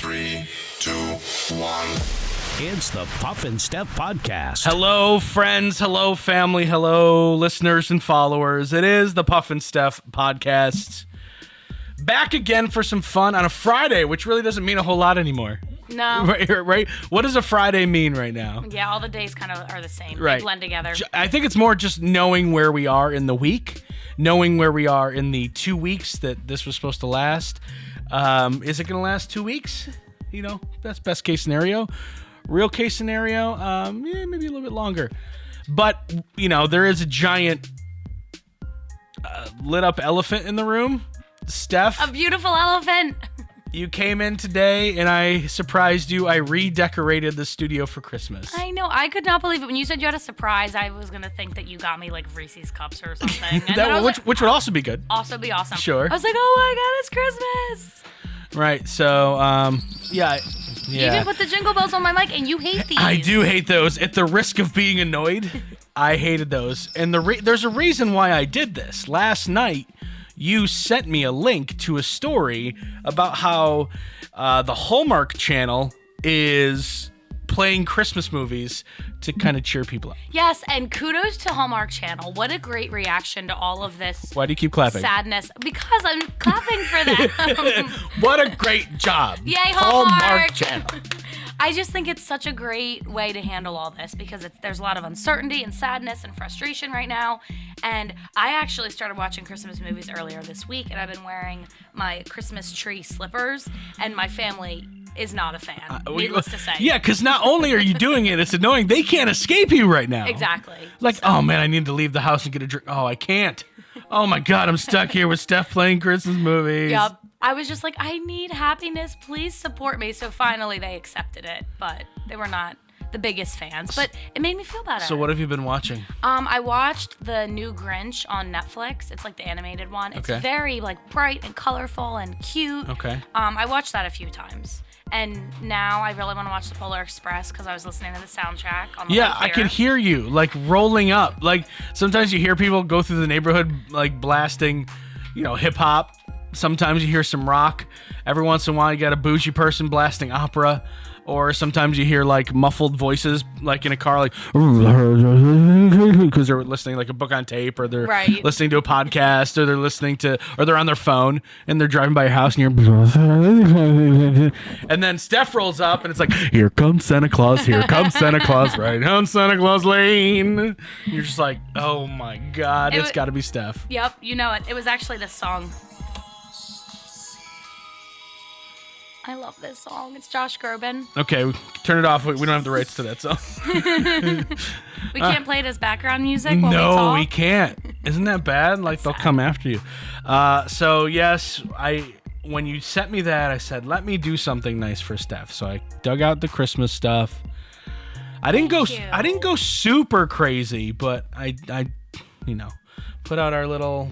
3, 2, 1. It's the Puff and Steph podcast. Hello, friends. Hello, family. Hello, listeners and followers. It is the Puff and Steph podcast. Back again for some fun on a Friday, which really doesn't mean a whole lot anymore. No. Right? What does a Friday mean right now? Yeah, all the days kind of are the same. Right. They blend together. I think it's more just knowing where we are in the week, knowing where we are in the 2 weeks that this was supposed to last. Is it going to last 2 weeks? You know, that's best case scenario. Real case scenario, maybe a little bit longer. But, you know, there is a giant lit up elephant in the room. Steph. A beautiful elephant. You came in today and I surprised you. I redecorated the studio for Christmas. I know. I could not believe it. When you said you had a surprise, I was going to think that you got me like Reese's Cups or something. And which would also be good. Also be awesome. Sure. I was like, oh my God, it's Christmas. Right. So, yeah. You even put the jingle bells on my mic and you hate these. I do hate those. At the risk of being annoyed, I hated those. And there's a reason why I did this. Last night, you sent me a link to a story about how the Hallmark Channel is playing Christmas movies to kind of cheer people up. Yes, and kudos to Hallmark Channel. What a great reaction to all of this. Why do you keep clapping? Sadness. Because I'm clapping for them. What a great job. Yay, Hallmark Channel. I just think it's such a great way to handle all this because there's a lot of uncertainty and sadness and frustration right now. And I actually started watching Christmas movies earlier this week, and I've been wearing my Christmas tree slippers, and my family is not a fan, needless to say. Yeah, because not only are you doing it, it's annoying. They can't escape you right now. Exactly. Like, oh man, I need to leave the house and get a drink. Oh, I can't. Oh my God, I'm stuck here with Steph playing Christmas movies. Yep. I was just like, I need happiness. Please support me. So finally they accepted it, but they were not the biggest fans. But it made me feel better. So what have you been watching? I watched the new Grinch on Netflix. It's like the animated one. It's Okay. very like bright and colorful and cute. Okay. I watched that a few times. And now I really want to watch the Polar Express because I was listening to the soundtrack on the way Yeah, I here. could hear you like rolling up. Like sometimes you hear people go through the neighborhood like blasting, you know, hip hop. Sometimes you hear some rock. Every once in a while you got a bougie person blasting opera. Or sometimes you hear like muffled voices like in a car like because they're listening like a book on tape or they're listening to a podcast or they're on their phone and they're driving by your house and you're and then Steph rolls up and it's like, here comes Santa Claus, right down Santa Claus Lane. You're just like, oh my God, it's got to be Steph. Yep, you know it. It was actually this song. I love this song. It's Josh Groban. Okay, turn it off. We don't have the rights to that song. We can't play it as background music when we No, talk? we can't. Isn't that bad? Like, they'll come after you. So, yes, when you sent me that, I said, let me do something nice for Steph. So I dug out the Christmas stuff. I didn't go super crazy, but I put out our little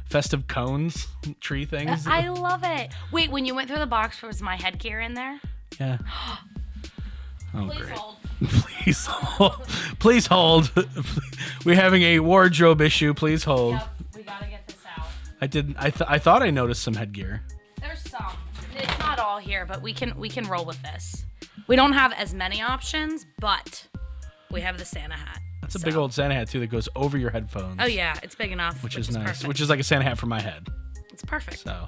festive cones, tree things. I love it. Wait, when you went through the box, was my headgear in there? Yeah. Oh, Please great. hold. Please hold. Please hold. We're having a wardrobe issue. Please hold. Yep, we gotta get this out. I thought I noticed some headgear. There's some. It's not all here, but we can roll with this. We don't have as many options, but we have the Santa hat. That's a big old Santa hat too that goes over your headphones. Oh yeah, it's big enough, which is nice. Perfect. Which is like a Santa hat for my head. It's perfect. So,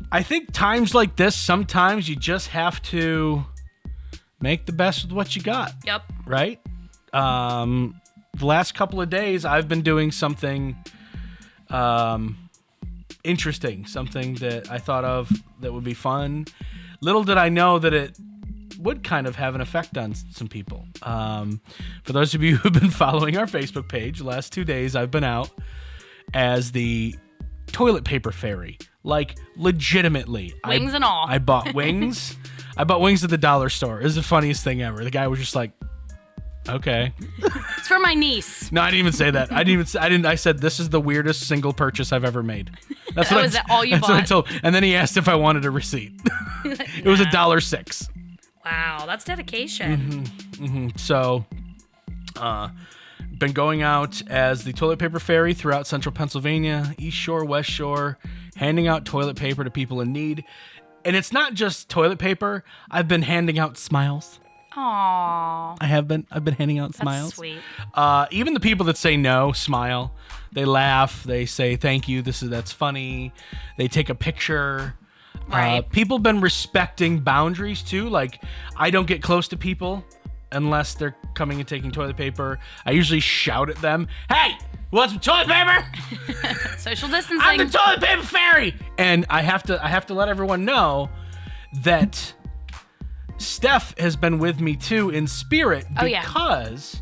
I think times like this, sometimes you just have to make the best with what you got. Yep. Right? The last couple of days, I've been doing something interesting, something that I thought of that would be fun. Little did I know that it would kind of have an effect on some people. For those of you who've been following our Facebook page, the last 2 days I've been out as the toilet paper fairy. Like, legitimately. Wings and all. I bought wings. I bought wings at the dollar store. It was the funniest thing ever. The guy was just like, okay. It's for my niece. No, I didn't even say that. I said, this is the weirdest single purchase I've ever made. That's what was all you that's what I bought? told. And then he asked if I wanted a receipt. It was $1.06. Wow, that's dedication. So, been going out as the toilet paper fairy throughout central Pennsylvania, East Shore, West Shore, handing out toilet paper to people in need. And it's not just toilet paper. I've been handing out smiles. Aww. I've been handing out smiles. That's sweet. Even the people that say no smile. They laugh. They say thank you. That's funny. They take a picture. Right. People have been respecting boundaries too. Like, I don't get close to people unless they're coming and taking toilet paper. I usually shout at them, "Hey, you want some toilet paper?" Social distancing. I'm the toilet paper fairy. And I have to let everyone know that Steph has been with me too in spirit because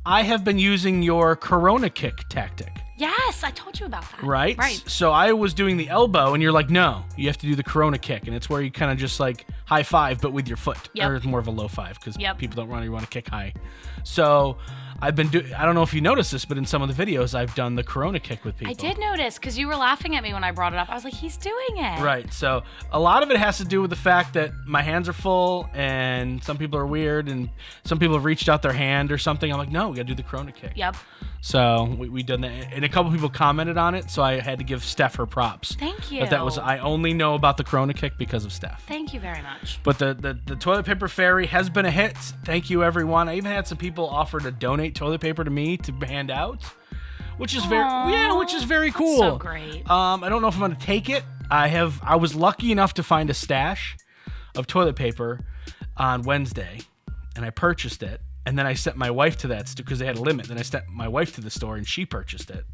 I have been using your Corona kick tactic. Yes, I told you about that. Right? Right. So I was doing the elbow, and you're like, no, you have to do the Corona kick. And it's where you kind of just like high five, but with your foot. Yep. Or it's more of a low five because Yep. people don't really want to kick high. So I've been doing, I don't know if you noticed this, but in some of the videos, I've done the Corona kick with people. I did notice because you were laughing at me when I brought it up. I was like, he's doing it. Right. So a lot of it has to do with the fact that my hands are full and some people are weird and some people have reached out their hand or something. I'm like, no, we got to do the Corona kick. Yep. So we done that. And a couple people commented on it. So I had to give Steph her props. Thank you. But that was, I only know about the Corona kick because of Steph. Thank you very much. But the toilet paper fairy has been a hit. Thank you, everyone. I even had some people offer to donate toilet paper to me to hand out, which is very cool. So great. I don't know if I'm gonna take it. I was lucky enough to find a stash of toilet paper on Wednesday, and I purchased it. And then I sent my wife to that because they had a limit. Then I sent my wife to the store, and she purchased it.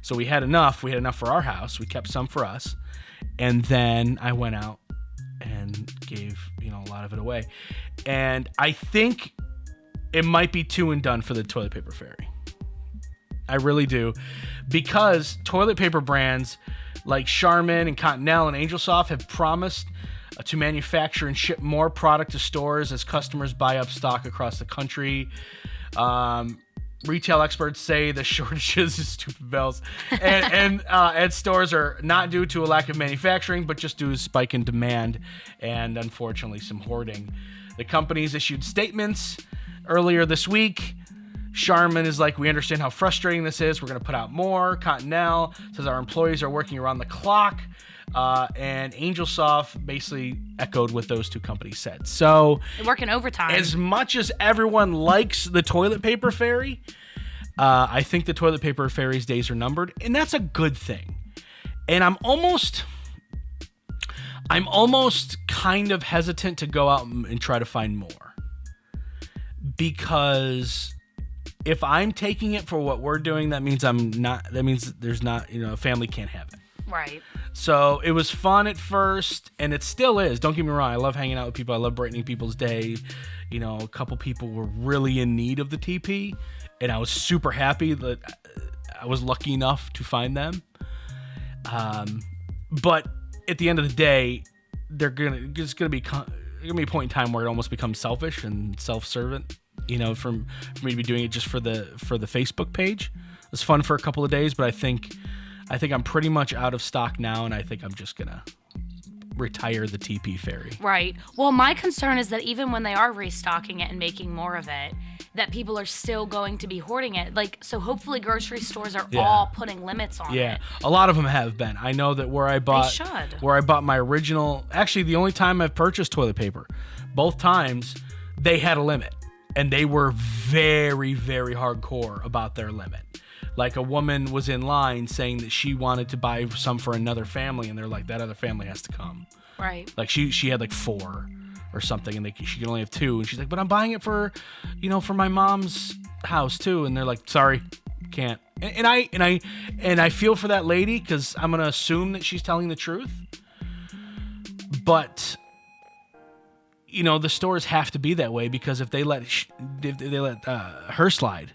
So we had enough. We had enough for our house. We kept some for us, and then I went out and gave a lot of it away. And I think it might be two and done for the toilet paper fairy. I really do, because toilet paper brands like Charmin and Continental and Angel Soft have promised to manufacture and ship more product to stores as customers buy up stock across the country. Retail experts say the shortages of stupid bells and at stores are not due to a lack of manufacturing, but just due to a spike in demand and unfortunately some hoarding. The companies issued statements earlier this week. Charmin is like, we understand how frustrating this is. We're going to put out more. Continental says our employees are working around the clock. And Angel Soft basically echoed what those two companies said. So They're working overtime. as much as everyone likes the toilet paper fairy, I think the toilet paper fairy's days are numbered, and that's a good thing. And I'm almost kind of hesitant to go out and try to find more, because if I'm taking it for what we're doing, that means there's not, a family can't have it. Right. So it was fun at first, and it still is. Don't get me wrong. I love hanging out with people. I love brightening people's day. A couple people were really in need of the TP, and I was super happy that I was lucky enough to find them. But at the end of the day, there's gonna be a point in time where it almost becomes selfish and self-servant. For me to be doing it just for the Facebook page. It's fun for a couple of days, but I think I'm pretty much out of stock now, and I think I'm just gonna retire the TP fairy. Right. Well, my concern is that even when they are restocking it and making more of it, that people are still going to be hoarding it. So hopefully grocery stores are all putting limits on it. Yeah, a lot of them have been. I know that where I bought my original, actually the only time I've purchased toilet paper, both times they had a limit, and they were very, very hardcore about their limit. Like, a woman was in line saying that she wanted to buy some for another family, and they're like, that other family has to come. Right. Like, she had like 4 or something, and she could only have 2, and she's like, but I'm buying it for, for my mom's house too, and they're like, sorry, can't. And I feel for that lady, because I'm gonna assume that she's telling the truth, but the stores have to be that way, because if they let her slide,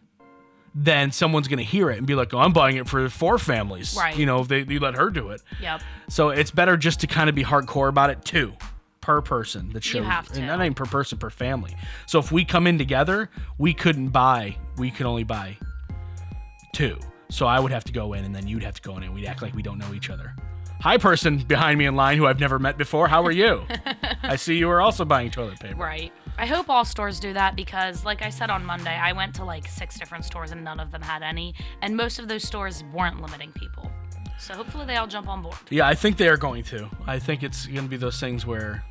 then someone's going to hear it and be like, oh, I'm buying it for 4 families. Right. If they let her do it. Yep. So it's better just to kind of be hardcore about it, 2 per person that shows. You have to. And not even per person, per family. So if we come in together, we could only buy 2. So I would have to go in, and then you'd have to go in, and we'd act like we don't know each other. Hi, person behind me in line who I've never met before. How are you? I see you are also buying toilet paper. Right. I hope all stores do that, because, like I said on Monday, I went to 6 different stores and none of them had any, and most of those stores weren't limiting people. So hopefully they all jump on board. Yeah, I think they are going to. I think it's going to be those things where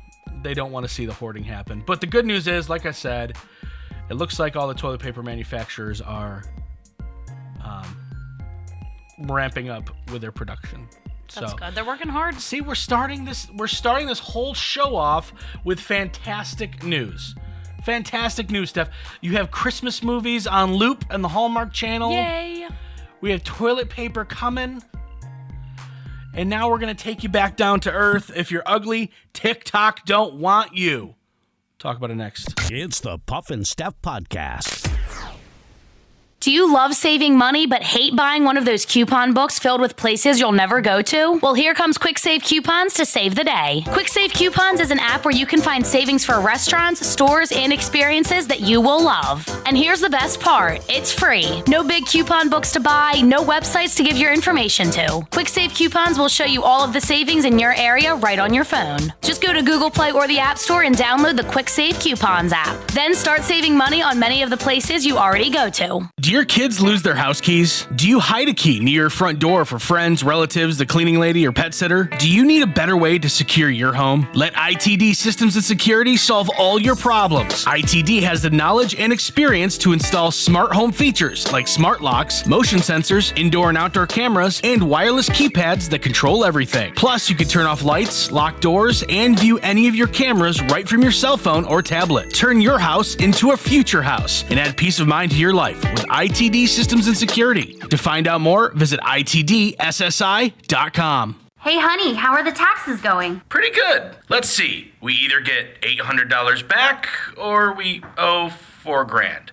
they don't want to see the hoarding happen. But the good news is, like I said, it looks like all the toilet paper manufacturers are ramping up with their production. That's good. They're working hard. See, we're starting this whole show off with fantastic news. Fantastic news, Steph. You have Christmas movies on loop on the Hallmark Channel. Yay. We have toilet paper coming. And now we're going to take you back down to earth. If you're ugly, TikTok don't want you. Talk about it next. It's the Puff and Steph Podcast. Do you love saving money but hate buying one of those coupon books filled with places you'll never go to? Well, here comes Quick Save Coupons to save the day. Quick Save Coupons is an app where you can find savings for restaurants, stores, and experiences that you will love. And here's the best part. It's free. No big coupon books to buy, no websites to give your information to. Quick Save Coupons will show you all of the savings in your area right on your phone. Just go to Google Play or the App Store and download the Quick Save Coupons app. Then start saving money on many of the places you already go to. Do your kids lose their house keys? Do you hide a key near your front door for friends, relatives, the cleaning lady, or pet sitter? Do you need a better way to secure your home? Let ITD Systems and Security solve all your problems. ITD has the knowledge and experience to install smart home features like smart locks, motion sensors, indoor and outdoor cameras, and wireless keypads that control everything. Plus, you can turn off lights, lock doors, and view any of your cameras right from your cell phone or tablet. Turn your house into a future house and add peace of mind to your life with ITD Systems and Security. To find out more, visit itdssi.com. Hey honey, how are the taxes going? Pretty good. Let's see. We either get $800 back or we owe $4,000.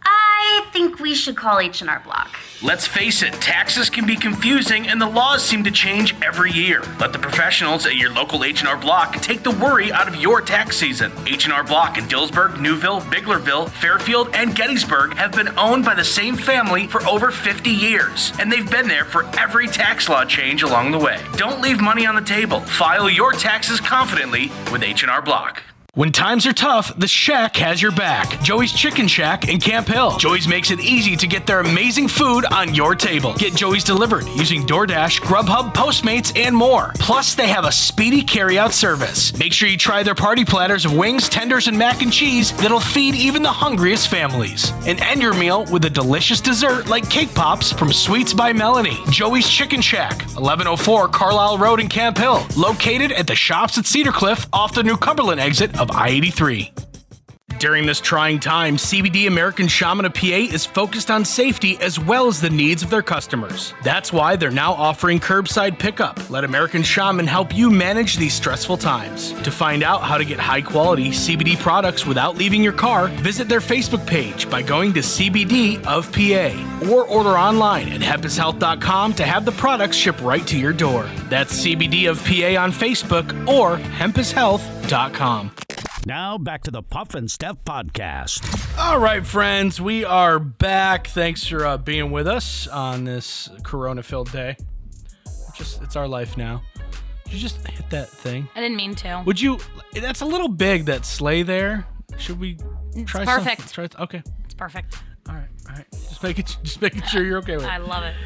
I think we should call H&R Block. Let's face it, taxes can be confusing and the laws seem to change every year. Let the professionals at your local H&R Block take the worry out of your tax season. H&R Block in Dillsburg, Newville, Biglerville, Fairfield, and Gettysburg have been owned by the same family for over 50 years, and they've been there for every tax law change along the way. Don't leave money on the table. File your taxes confidently with H&R Block. When times are tough, the Shack has your back. Joey's Chicken Shack in Camp Hill. Joey's makes it easy to get their amazing food on your table. Get Joey's delivered using DoorDash, Grubhub, Postmates, and more. Plus, they have a speedy carryout service. Make sure you try their party platters of wings, tenders, and mac and cheese that'll feed even the hungriest families. And end your meal with a delicious dessert like cake pops from Sweets by Melanie. Joey's Chicken Shack, 1104 Carlisle Road in Camp Hill. Located at the Shops at Cedar Cliff off the New Cumberland exit of I-83. During this trying time, CBD American Shaman of PA is focused on safety as well as the needs of their customers. That's why they're now offering curbside pickup. Let American Shaman help you manage these stressful times. To find out how to get high-quality CBD products without leaving your car, visit their Facebook page by going to CBD of PA or order online at hempushealth.com to have the products shipped right to your door. That's CBD of PA on Facebook or hempushealth.com. Now back to the Puff and Steph Podcast. All right, friends, we are back. Thanks for being with us on this Corona-filled day. It's our life now. Did you just hit that thing? I didn't mean to. Would you? That's a little big, that sleigh there. Should we try It's perfect. Okay. It's perfect. All right. Just making sure you're okay with it. I love it.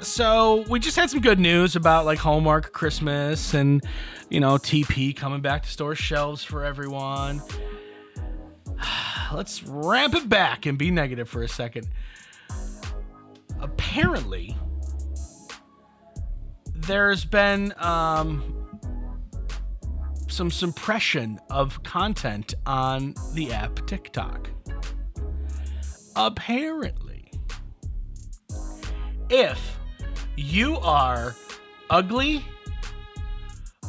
So we just had some good news about like Hallmark Christmas and, TP coming back to store shelves for everyone. Let's ramp it back and be negative for a second. Apparently, there's been some suppression of content on the app TikTok. Apparently, if you are ugly,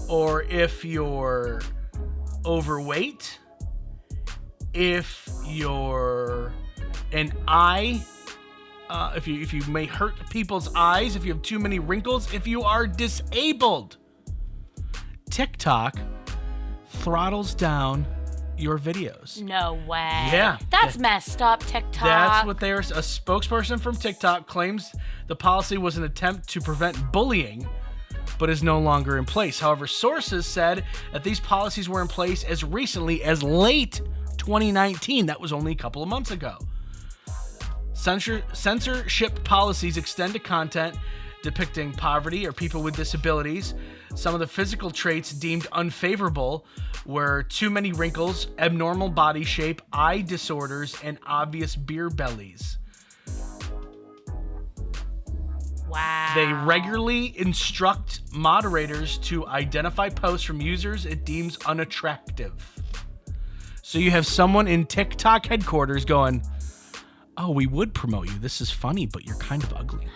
or if you're overweight, if you're an eye, if you may hurt people's eyes, if you have too many wrinkles, if you are disabled, TikTok throttles down your videos. No way. Yeah. That's messed up, TikTok. That's what they are. A spokesperson from TikTok claims the policy was an attempt to prevent bullying, but is no longer in place. However, sources said that these policies were in place as recently as late 2019. That was only a couple of months ago. Censorship policies extend to content depicting poverty or people with disabilities. Some of the physical traits deemed unfavorable were too many wrinkles, abnormal body shape, eye disorders, and obvious beer bellies. Wow. They regularly instruct moderators to identify posts from users it deems unattractive. So you have someone in TikTok headquarters going, "Oh, we would promote you. This is funny, but you're kind of ugly."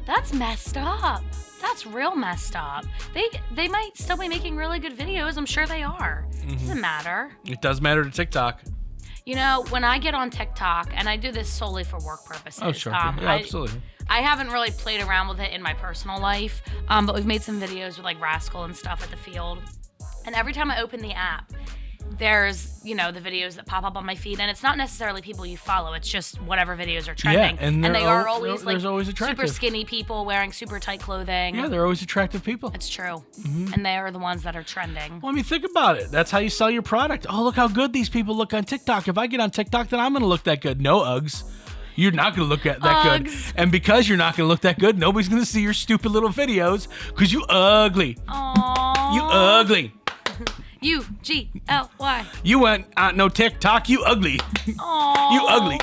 That's messed up. That's real messed up. They might still be making really good videos. I'm sure they are. Doesn't matter. It does matter to TikTok. You know, when I get on TikTok, and I do this solely for work purposes. Oh, sure. Yeah, absolutely. I haven't really played around with it in my personal life, but we've made some videos with like Rascal and stuff at the field. And every time I open the app, there's, the videos that pop up on my feed, and it's not necessarily people you follow. It's just whatever videos are trending. Yeah, and they are always like always attractive. super skinny people wearing super tight clothing. Yeah, they're always attractive people. It's true. And they are the ones that are trending. Well, I mean, think about it. That's how you sell your product. Oh, look how good these people look on TikTok. If I get on TikTok, then I'm going to look that good. No, Uggs. You're not going to look that good. And because you're not going to look that good, nobody's going to see your stupid little videos because you ugly. Aww. You ugly. U-G-L-Y. You went no TikTok. You ugly. Aww. You ugly.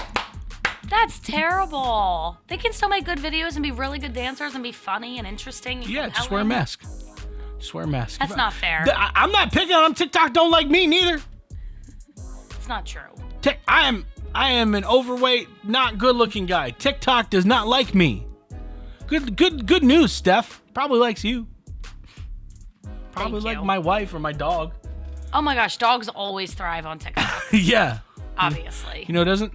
That's terrible. They can still make good videos and be really good dancers and be funny and interesting. And Yeah, just wear a compelling. mask. Just wear a mask. That's not fair. I'm not picking on them. TikTok don't like me neither. It's not true. I am an overweight, not good-looking guy. TikTok does not like me. Good news, Steph. Probably likes you. Probably Thank like you. my wife or my dog. Oh my gosh, dogs always thrive on TikTok. Yeah. Obviously. Doesn't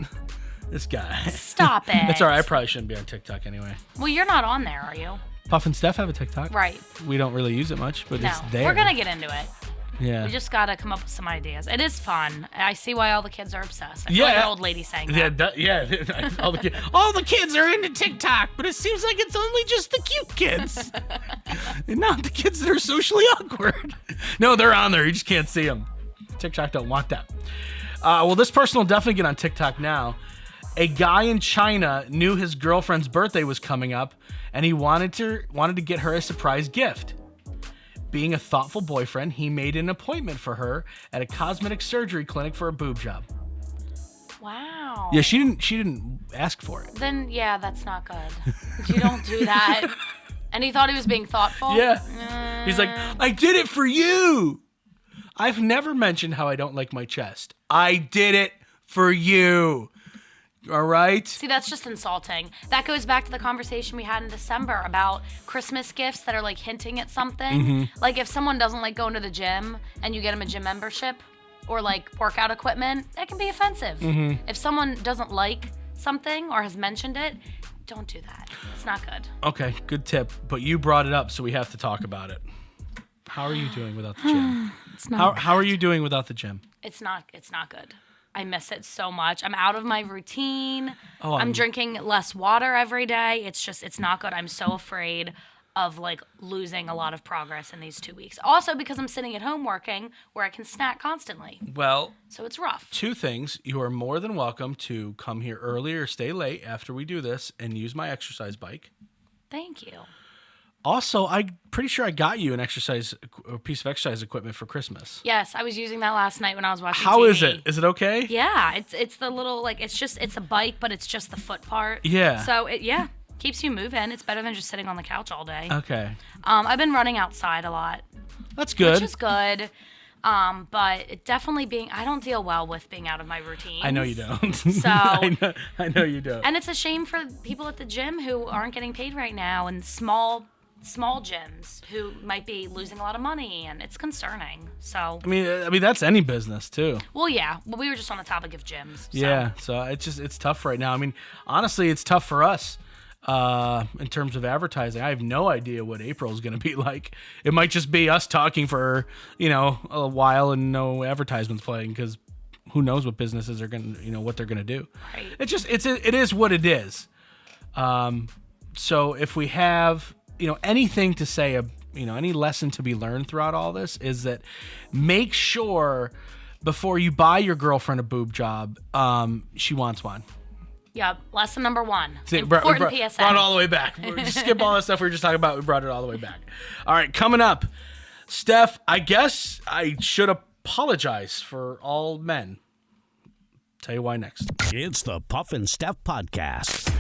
this guy? Stop it. That's all right. I probably shouldn't be on TikTok anyway. Well, you're not on there, are you? Puff and Steph have a TikTok. Right. We don't really use it much, but No. it's there. We're gonna get into it. Yeah. We just gotta come up with some ideas. It is fun. I see why all the kids are obsessed. I feel like an old lady saying that. Yeah. all the kids are into TikTok, but it seems like it's only just the cute kids, and not the kids that are socially awkward. No, they're on there. You just can't see them. TikTok don't want that. Well, this person will definitely get on TikTok now. A guy in China knew his girlfriend's birthday was coming up, and he wanted to get her a surprise gift. Being a thoughtful boyfriend, he made an appointment for her at a cosmetic surgery clinic for a boob job. Wow. Yeah, she didn't ask for it. Then yeah, that's not good. You don't do that. And he thought he was being thoughtful. Yeah. He's like, I did it for you. I've never mentioned how I don't like my chest. I did it for you. All right? See, that's just insulting. That goes back to the conversation we had in December about Christmas gifts that are like hinting at something. Like if someone doesn't like going to the gym and you get them a gym membership or like workout equipment, that can be offensive. If someone doesn't like something or has mentioned it, don't do that. It's not good. Okay, good tip. But you brought it up, so we have to talk about it. How are you doing without the gym? It's not. How are you doing without the gym? It's not good. I miss it so much. I'm out of my routine. Oh, I'm drinking less water every day. It's not good. I'm so afraid of like losing a lot of progress in these 2 weeks. Also because I'm sitting at home working where I can snack constantly. Well, So it's rough. two things. You are more than welcome to come here early or stay late after we do this and use my exercise bike. Thank you. Also, I'm pretty sure I got you a piece of exercise equipment for Christmas. Yes, I was using that last night when I was watching How TV. is it? Is it okay? Yeah, it's the little like it's a bike, but it's just the foot part. Yeah. So it keeps you moving. It's better than just sitting on the couch all day. Okay. I've been running outside a lot, That's good. which is good. But it definitely I don't deal well with being out of my routine. I know you don't. So I know you don't. and it's a shame for people at the gym who aren't getting paid right now, and small gyms who might be losing a lot of money, and it's concerning. So I mean that's any business too. well, yeah. Well, we were just on the topic of gyms. So. Yeah, so it's tough right now. I mean, honestly, it's tough for us in terms of advertising. I have no idea what April is going to be like. It might just be us talking for a while and no advertisements playing because who knows what businesses are going to what they're going to do. Right. It is what it is. So if we have anything to say, any lesson to be learned throughout all this is that make sure before you buy your girlfriend a boob job, she wants one. Yep. Lesson number 1. See, Important brought PSA. it all the way back. Just skip all that stuff we were just talking about. We brought it all the way back. All right, coming up, Steph, I guess I should apologize for all men. Tell you why next. It's the Puff and Steph Podcast.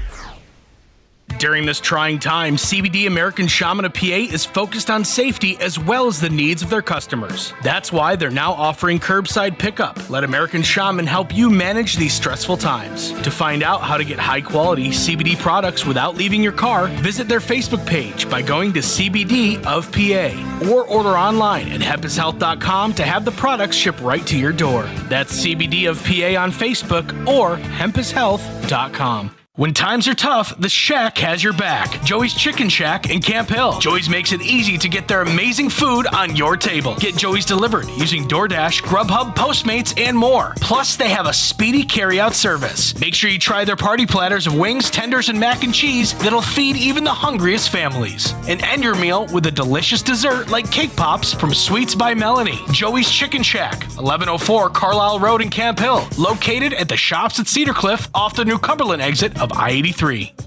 During this trying time, CBD American Shaman of PA is focused on safety as well as the needs of their customers. That's why they're now offering curbside pickup. Let American Shaman help you manage these stressful times. To find out how to get high-quality CBD products without leaving your car, visit their Facebook page by going to CBD of PA or order online at hempushealth.com to have the products shipped right to your door. That's CBD of PA on Facebook or hempushealth.com. When times are tough, the Shack has your back. Joey's Chicken Shack in Camp Hill. Joey's makes it easy to get their amazing food on your table. Get Joey's delivered using DoorDash, Grubhub, Postmates, and more. Plus, they have a speedy carryout service. Make sure you try their party platters of wings, tenders, and mac and cheese that'll feed even the hungriest families. And end your meal with a delicious dessert like cake pops from Sweets by Melanie. Joey's Chicken Shack, 1104 Carlisle Road in Camp Hill. Located at the shops at Cedar Cliff off the New Cumberland exit of I-83.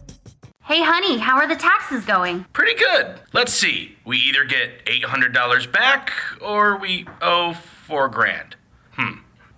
Hey, honey, how are the taxes going? Pretty good. Let's see. We either get $800 back or we owe $4,000.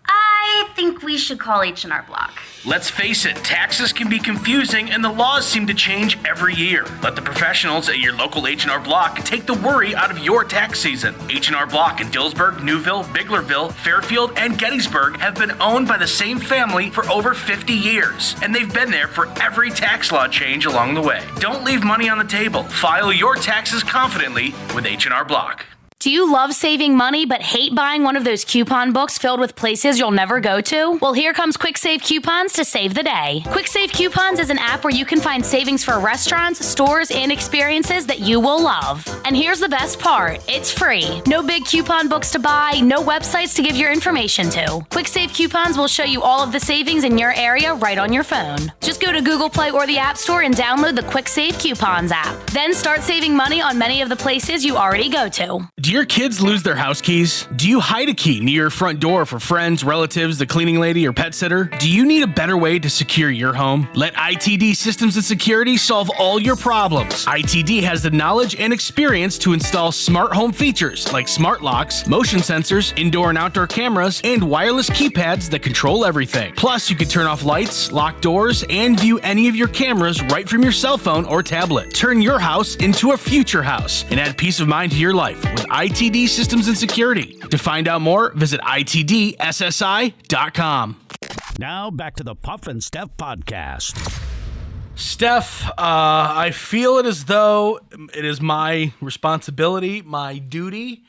I think we should call H&R Block. Let's face it, taxes can be confusing and the laws seem to change every year. Let the professionals at your local H&R Block take the worry out of your tax season. H&R Block in Dillsburg, Newville, Biglerville, Fairfield, and Gettysburg have been owned by the same family for over 50 years, and they've been there for every tax law change along the way. Don't leave money on the table. File your taxes confidently with H&R Block. Do you love saving money but hate buying one of those coupon books filled with places you'll never go to? Well, here comes Quick Save Coupons to save the day. Quick Save Coupons is an app where you can find savings for restaurants, stores, and experiences that you will love. And here's the best part. It's free. No big coupon books to buy, no websites to give your information to. Quick Save Coupons will show you all of the savings in your area right on your phone. Just go to Google Play or the App Store and download the Quick Save Coupons app. Then start saving money on many of the places you already go to. Do your kids lose their house keys? Do you hide a key near your front door for friends, relatives, the cleaning lady, or pet sitter? Do you need a better way to secure your home? Let ITD Systems and Security solve all your problems. ITD has the knowledge and experience to install smart home features like smart locks, motion sensors, indoor and outdoor cameras, and wireless keypads that control everything. Plus, you can turn off lights, lock doors, and view any of your cameras right from your cell phone or tablet. Turn your house into a future house and add peace of mind to your life with ITD Systems and Security. To find out more, visit itdssi.com. Now back to the Puff and Steph Podcast. Steph, I feel it as though it is my responsibility, my duty,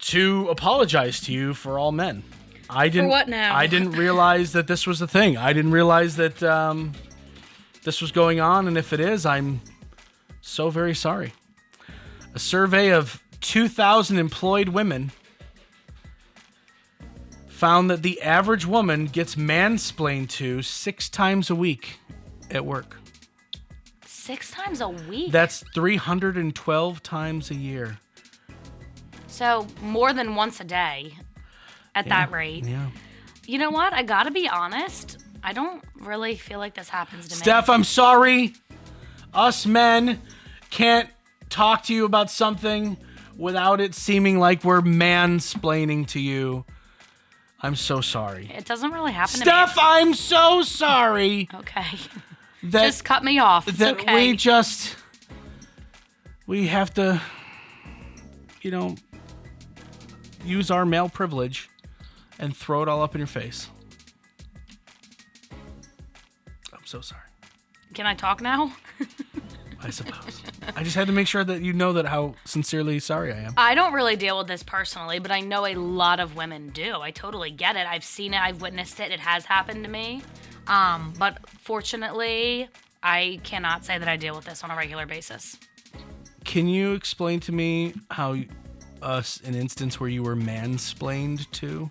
to apologize to you for all men. For what now? I didn't realize that this was a thing. I didn't realize that this was going on, and if it is, I'm so very sorry. A survey of 2,000 employed women found that the average woman gets mansplained to 6 times a week at work. 6 times a week? That's 312 times a year. So more than once a day at that rate. Yeah. You know what? I gotta be honest. I don't really feel like this happens to me. Steph, I'm sorry. Us men can't talk to you about something without it seeming like we're mansplaining to you. I'm so sorry. It doesn't really happen Steph, to me. I'm so sorry. Okay. That, Just cut me off. It's that okay. we have to, use our male privilege and throw it all up in your face. I'm so sorry. Can I talk now? I suppose. I just had to make sure that you know that how sincerely sorry I am. I don't really deal with this personally, but I know a lot of women do. I totally get it. I've seen it. I've witnessed it. It has happened to me. But fortunately, I cannot say that I deal with this on a regular basis. Can you explain to me how an instance where you were mansplained to,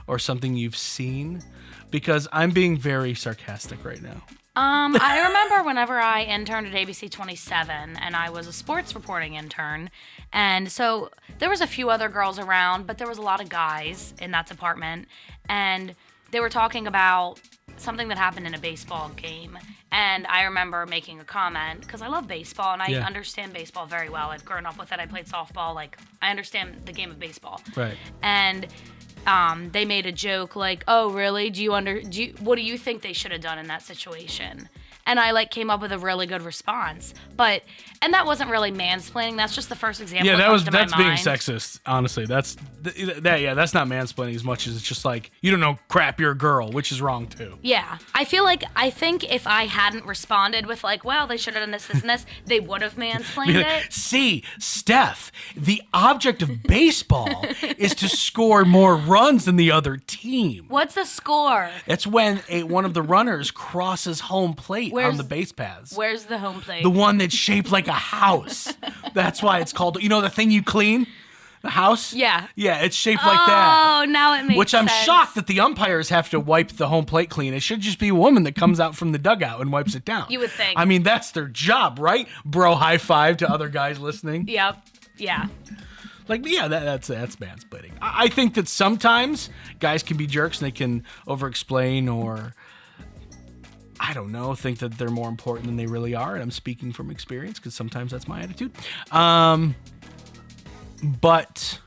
or something you've seen? Because I'm being very sarcastic right now. I remember whenever I interned at ABC 27 and I was a sports reporting intern. And so there was a few other girls around, but there was a lot of guys in that department. And they were talking about something that happened in a baseball game. And I remember making a comment because I love baseball and I understand baseball very well. I've grown up with it. I played softball. Like, I understand the game of baseball. Right. And they made a joke like, "Oh, really? What do you think they should have done in that situation?" And I like came up with a really good response, and that wasn't really mansplaining. That's just the first example. Yeah, that's being mind. sexist. Honestly, that's not mansplaining as much as it's just like, you don't know crap, you're a girl, which is wrong too. Yeah, I think if I hadn't responded with like, well, they should have done this, this, and this, they would have mansplained it. See, Steph, the object of baseball is to score more runs than the other team. What's the score? It's when one of the runners crosses home plate on the base paths. Where's the home plate? The one that's shaped like a house. That's why it's called, the thing you clean? The house? Yeah. Yeah, it's shaped like that. Oh, now it makes Which I'm sense. shocked that the umpires have to wipe the home plate clean. It should just be a woman that comes out from the dugout and wipes it down. You would think. I mean, that's their job, right? Bro, high five to other guys listening. Yep. Yeah. Like, yeah, that's mansplaining. I think that sometimes guys can be jerks and they can over-explain or, I don't know, think that they're more important than they really are. And I'm speaking from experience because sometimes that's my attitude. But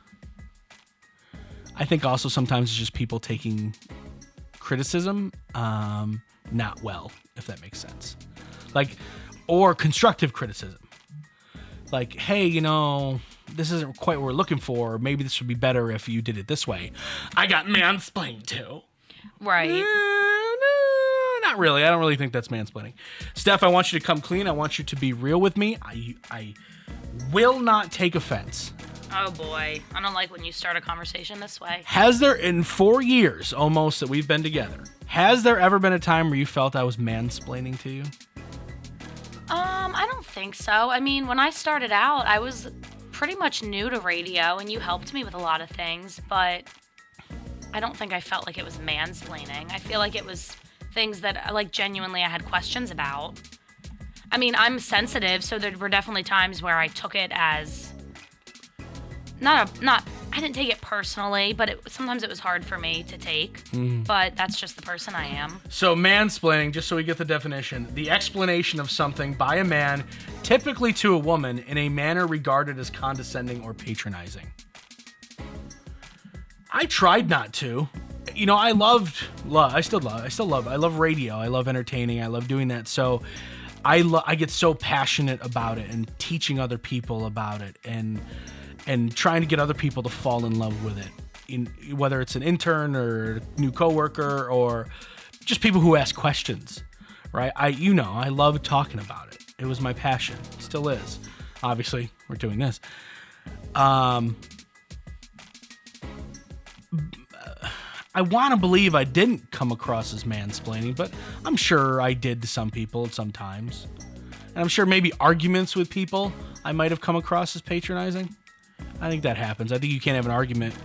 I think also sometimes it's just people taking criticism not well, if that makes sense. Like, or constructive criticism. Like, hey, this isn't quite what we're looking for. Maybe this would be better if you did it this way. I got mansplained too. Right. No, not really. I don't really think that's mansplaining. Steph, I want you to come clean. I want you to be real with me. I will not take offense. Oh boy, I don't like when you start a conversation this way. Has there, in 4 years almost that we've been together, has there ever been a time where you felt I was mansplaining to you? I don't think so. I mean, when I started out, I was pretty much new to radio, and you helped me with a lot of things, but I don't think I felt like it was mansplaining. I feel like it was things that, like, genuinely I had questions about. I mean, I'm sensitive, so there were definitely times where I took it as I didn't take it personally, but sometimes it was hard for me to take. But that's just the person I am. So mansplaining, just so we get the definition, the explanation of something by a man, typically to a woman, in a manner regarded as condescending or patronizing. I tried not to. I love radio. I love entertaining. I love doing that. So I get so passionate about it and teaching other people about it and trying to get other people to fall in love with it, whether it's an intern or a new coworker or just people who ask questions, right? I love talking about it. It was my passion. It still is. Obviously, we're doing this. I want to believe I didn't come across as mansplaining, but I'm sure I did to some people at some times. And I'm sure maybe arguments with people I might have come across as patronizing. I think that happens. I think you can't have an argument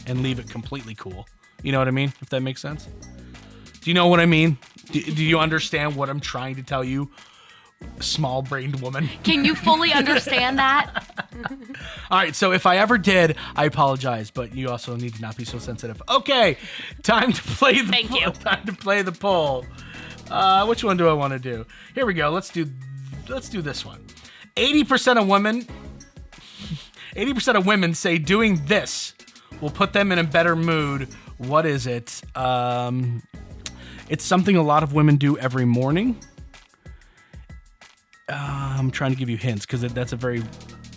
and leave it completely cool. You know what I mean? If that makes sense. Do you know what I mean? Do you understand what I'm trying to tell you, small-brained woman? Can you fully understand that? All right, so if I ever did, I apologize, but you also need to not be so sensitive. Okay, time to play the Thank you. Time to play the poll. Which one do I want to do? Here we go. Let's do this one. 80% of women say doing this will put them in a better mood. What is it? It's something a lot of women do every morning. I'm trying to give you hints because that's a very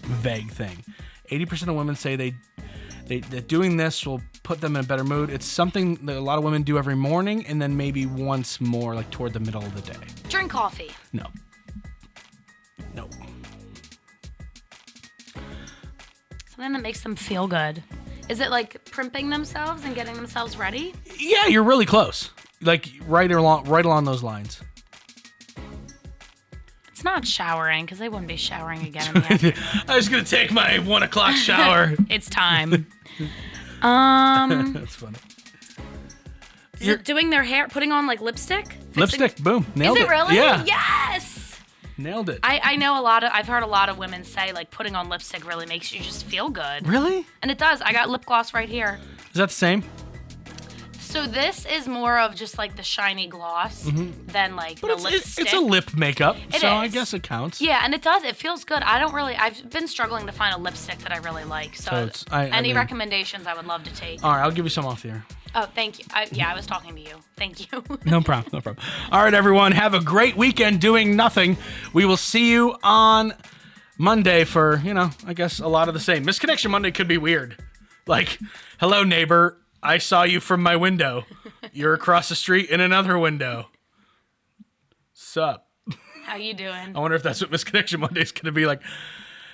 vague thing. 80% of women say that doing this will put them in a better mood. It's something that a lot of women do every morning and then maybe once more, like toward the middle of the day. Drink coffee. No. Something that makes them feel good. Is it like primping themselves and getting themselves ready? Yeah, you're really close. Like right along those lines. It's not showering, because they wouldn't be showering again in the afternoon. I was gonna take my 1 o'clock shower. It's time. That's funny. Is it doing their hair, putting on like lipstick? Lipstick, boom, nailed it. Is it really? Yeah, Yes. nailed it. I know I've heard a lot of women say like putting on lipstick really makes you just feel good. Really? And it does. I got lip gloss right here. Is that the same? So this is more of just like the shiny gloss than like But the lipstick. it's a lip makeup, It so I is. guess it counts. Yeah, and it does. It feels good. I've been struggling to find a lipstick that I really like. So any recommendations I would love to take. All right, I'll give you some off the air. Oh, thank you. I was talking to you. Thank you. No problem. No problem. All right, everyone. Have a great weekend doing nothing. We will see you on Monday for, I guess a lot of the same. Misconnection Monday could be weird. Like, hello, neighbor. I saw you from my window. You're across the street in another window. Sup? How you doing? I wonder if that's what Misconnection Monday is going to be like.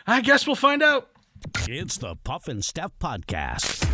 I guess we'll find out. It's the Puff and Steph Podcast.